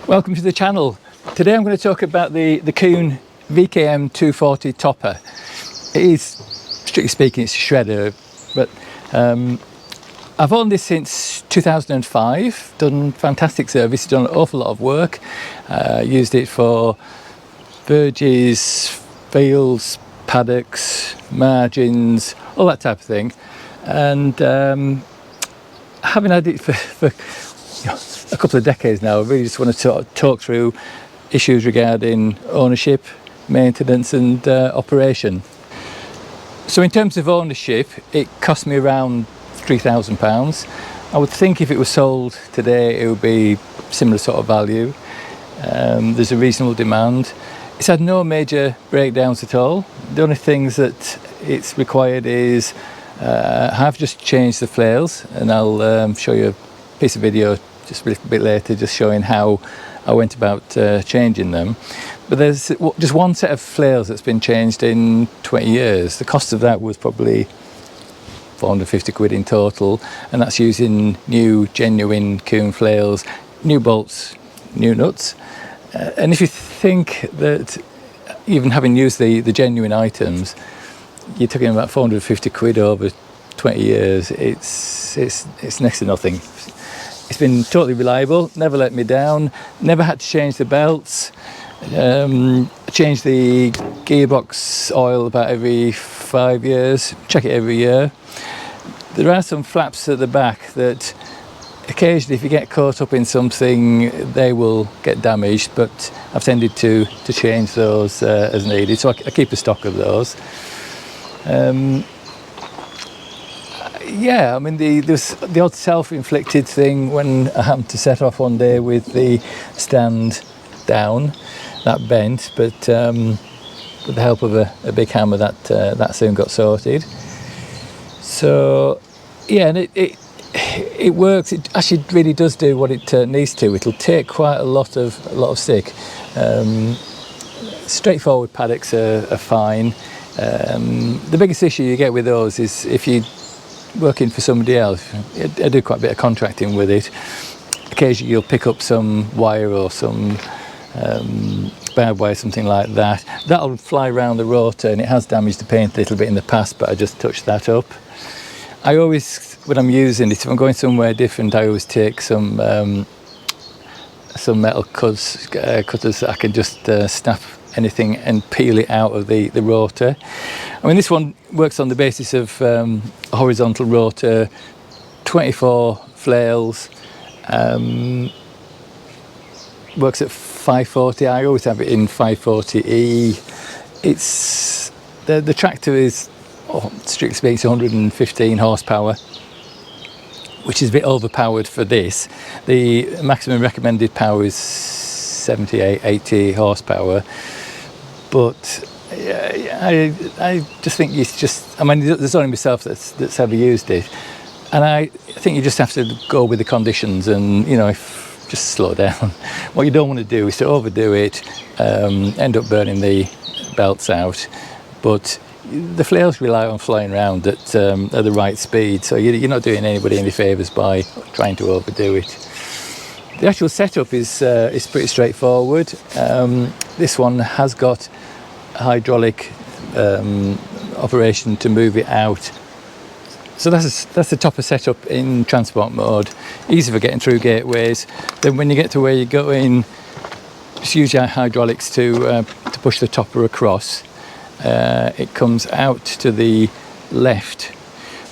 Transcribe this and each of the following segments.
Welcome to the channel. Today I'm going to talk about the Kuhn VKM 240 topper. It is, strictly speaking, it's a shredder, but I've owned this since 2005, done fantastic service, done an awful lot of work, used it for verges, fields, paddocks, margins, all that type of thing, and having had it for a couple of decades now, I really just want to talk through issues regarding ownership, maintenance and operation. So in terms of ownership, it cost me around £3,000. I would think if it was sold today it would be similar sort of value. There's a reasonable demand. It's had no major breakdowns at all. The only things that it's required is I've just changed the flails, and I'll show you a piece of video just a little bit later, just showing how I went about changing them. But there's just one set of flails that's been changed in 20 years. The cost of that was probably 450 quid in total, and that's using new genuine Kuhn flails, new bolts, new nuts. And if you think that even having used the genuine items, you're talking about 450 quid over 20 years, it's next to nothing. It's been totally reliable, never let me down, never had to change the belts, change the gearbox oil about every 5 years, check it every year. There are some flaps at the back that occasionally, if you get caught up in something, they will get damaged, but I've tended to change those as needed, so I keep a stock of those. Yeah, I mean, there's the odd self-inflicted thing when I happened to set off one day with the stand down, that bent, but with the help of a big hammer, that soon got sorted. So yeah, and it works. It actually really does do what it needs to. It'll take quite a lot of stick. Straightforward paddocks are fine. The biggest issue you get with those is if you working for somebody else. I do quite a bit of contracting with it. Occasionally you'll pick up some wire or some barbed wire, something like that. That'll fly around the rotor, and it has damaged the paint a little bit in the past, but I just touched that up. I always, when I'm using it, if I'm going somewhere different, I always take some metal cutters that I can just snap anything and peel it out of the rotor. I mean, this one works on the basis of a horizontal rotor, 24 flails, works at 540. I always have it in 540E. It's the tractor is, strictly speaking, 115 horsepower, which is a bit overpowered for this. The maximum recommended power is 78, 80 horsepower. But I just think it's just, I mean, there's only myself that's ever used it, and I think you just have to go with the conditions, and just slow down. What you don't want to do is to overdo it, end up burning the belts out. But the flails rely on flying around at the right speed, so you're not doing anybody any favours by trying to overdo it. The actual setup is pretty straightforward. This one has got a hydraulic operation to move it out. So that's the topper setup in transport mode. Easy for getting through gateways. Then when you get to where you're going, just use your hydraulics to push the topper across. It comes out to the left,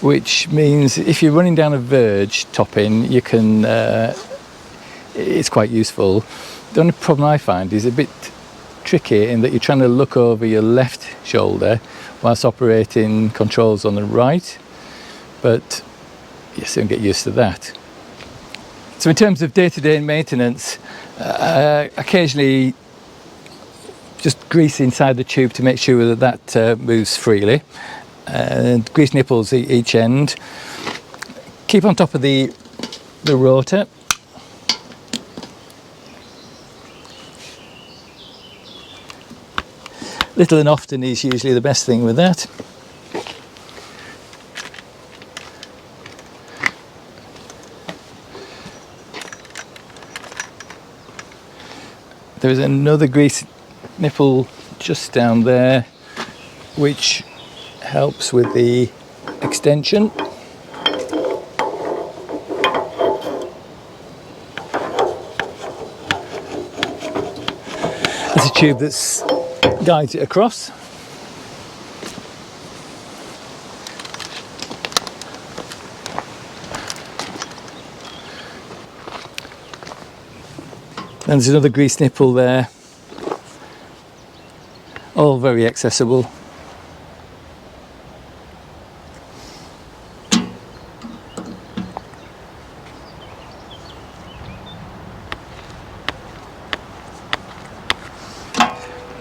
which means if you're running down a verge topping, you can. It's quite useful. The only problem I find is a bit tricky in that you're trying to look over your left shoulder whilst operating controls on the right, but you soon get used to that. So in terms of day-to-day maintenance, occasionally just grease inside the tube to make sure that moves freely, and grease nipples each end. Keep on top of the rotor. Little and often is usually the best thing with that. There's another grease nipple just down there, which helps with the extension. There's a tube that guides it across. And there's another grease nipple there. All very accessible.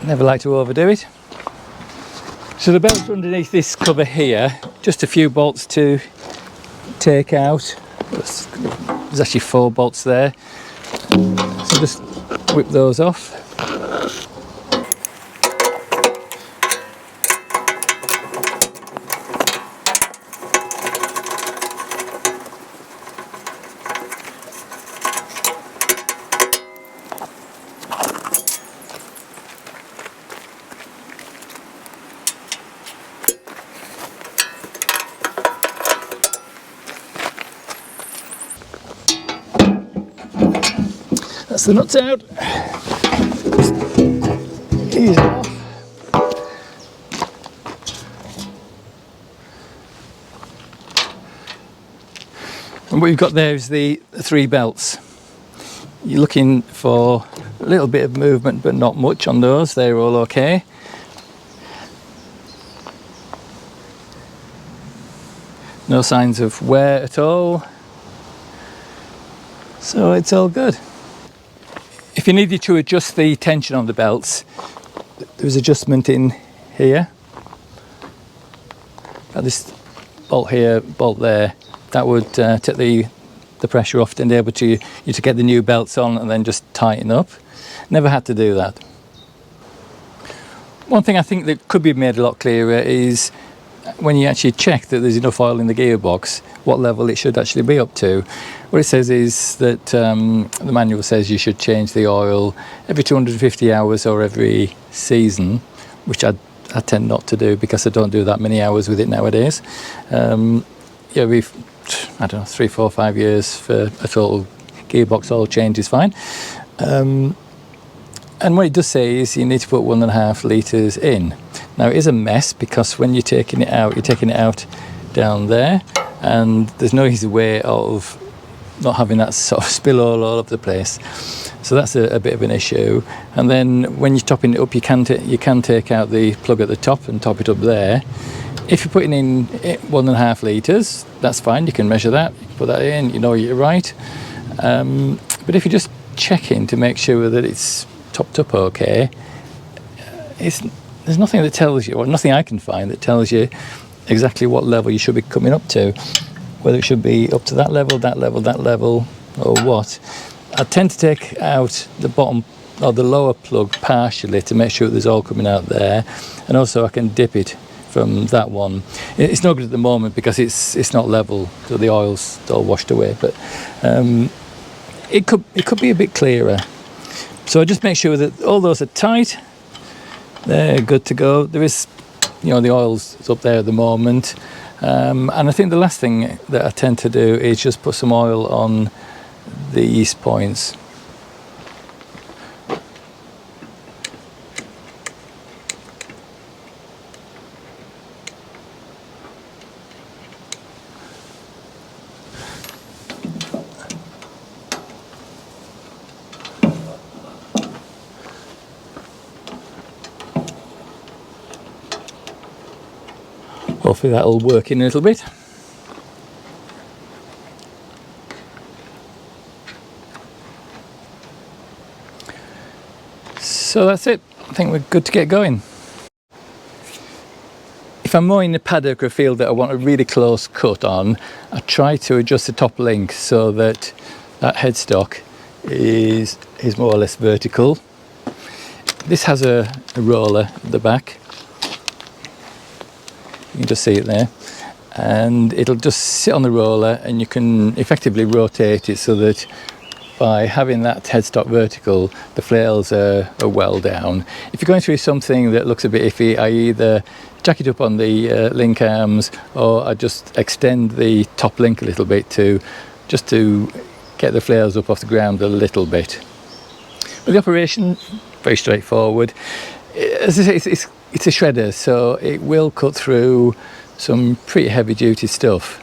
Never like to overdo it. So the belts underneath this cover here, just a few bolts to take out. There's actually 4 bolts there. So just whip those off. That's the nuts out. Ease it off. And what you've got there is the 3 belts. You're looking for a little bit of movement, but not much on those. They're all okay. No signs of wear at all. So it's all good. If you needed to adjust the tension on the belts, there's adjustment in here. At this bolt here, bolt there, that would take the pressure off and enable you to get the new belts on and then just tighten up. Never had to do that. One thing I think that could be made a lot clearer is when you actually check that there's enough oil in the gearbox, what level it should actually be up to. What it says is that the manual says you should change the oil every 250 hours or every season, which I tend not to do because I don't do that many hours with it nowadays. Yeah, I don't know, 3, 4, 5 years for a total gearbox oil change is fine. And what it does say is you need to put 1.5 litres in. Now it is a mess because when you're taking it out down there, and there's no easy way of not having that sort of spill all over the place. So that's a bit of an issue. And then when you're topping it up, you can take out the plug at the top and top it up there. If you're putting in 1.5 litres, that's fine. You can measure that, you can put that in, you know you're right. But if you're just checking to make sure that it's topped up okay, there's nothing that tells you, or nothing I can find that tells you exactly what level you should be coming up to, whether it should be up to that level, or what. I tend to take out the bottom or the lower plug partially to make sure there's oil coming out there, and also I can dip it from that one. It's no good at the moment because it's not level, so the oil's all washed away, but it could be a bit clearer. So I just make sure that all those are tight. They're good to go. There is, the oil's up there at the moment. And I think the last thing that I tend to do is just put some oil on the east points. Hopefully that'll work in a little bit. So that's it. I think we're good to get going. If I'm mowing a paddock or a field that I want a really close cut on, I try to adjust the top link so that headstock is more or less vertical. This has a roller at the back. You can just see it there, and it'll just sit on the roller and you can effectively rotate it so that by having that headstock vertical, the flails are well down. If you're going through something that looks a bit iffy, I either jack it up on the link arms, or I just extend the top link a little bit just to get the flails up off the ground a little bit. But the operation, very straightforward. As I say, it's a shredder, so it will cut through some pretty heavy duty stuff.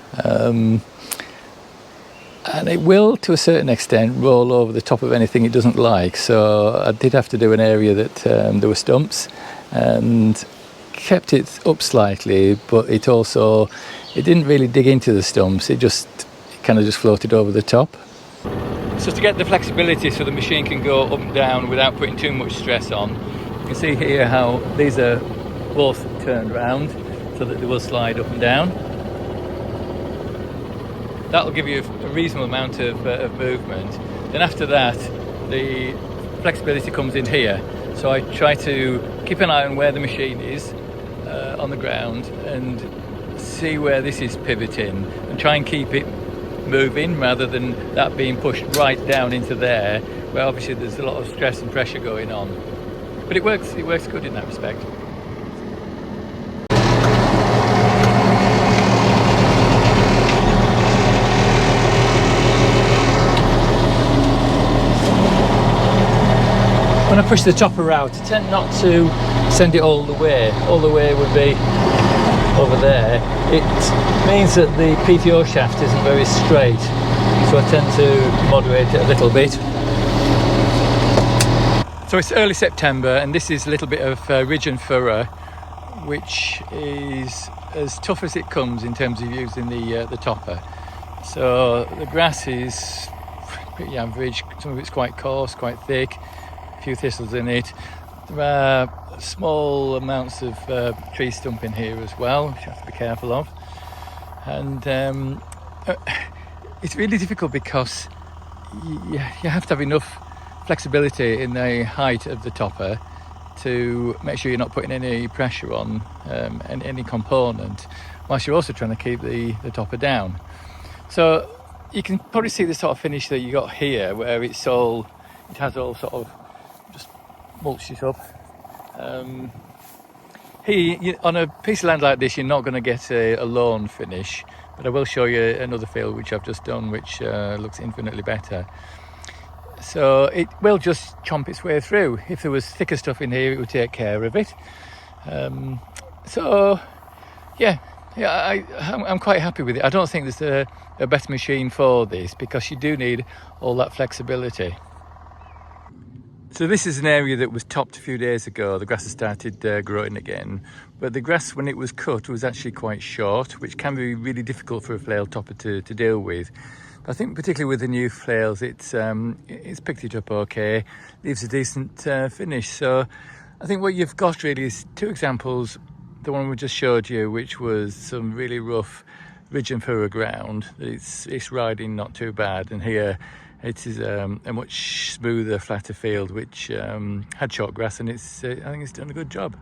And it will, to a certain extent, roll over the top of anything it doesn't like. So I did have to do an area that there were stumps, and kept it up slightly, but it didn't really dig into the stumps. It kind of just floated over the top. So to get the flexibility so the machine can go up and down without putting too much stress on, you can see here how these are both turned round so that they will slide up and down. That'll give you a reasonable amount of movement. Then after that, the flexibility comes in here. So I try to keep an eye on where the machine is on the ground and see where this is pivoting, and try and keep it moving rather than that being pushed right down into there, where obviously there's a lot of stress and pressure going on. But it works good in that respect. When I push the topper out, I tend not to send it all the way. All the way would be over there. It means that the PTO shaft isn't very straight, so I tend to moderate it a little bit. So it's early September, and this is a little bit of ridge and furrow, which is as tough as it comes in terms of using the topper. So the grass is pretty average. Some of it's quite coarse, quite thick. A few thistles in it. There are small amounts of tree stump in here as well, which you have to be careful of. And it's really difficult because you have to have enough flexibility in the height of the topper to make sure you're not putting any pressure on any component, whilst you're also trying to keep the topper down. So you can probably see the sort of finish that you got here, where it has all sort of just mulched it up. Here, on a piece of land like this, you're not going to get a lawn finish, but I will show you another field which I've just done, which looks infinitely better. So it will just chomp its way through. If there was thicker stuff in here, it would take care of it. So yeah, I'm quite happy with it. I don't think there's a better machine for this, because you do need all that flexibility. So this is an area that was topped a few days ago. The grass has started growing again, but the grass, when it was cut, was actually quite short, which can be really difficult for a flail topper to deal with. But I think particularly with the new flails, it's picked it up okay, leaves a decent finish. So I think what you've got really is two examples. The one we just showed you, which was some really rough ridge and furrow ground. It's riding not too bad, and here it is a much smoother, flatter field which had short grass, and I think it's done a good job.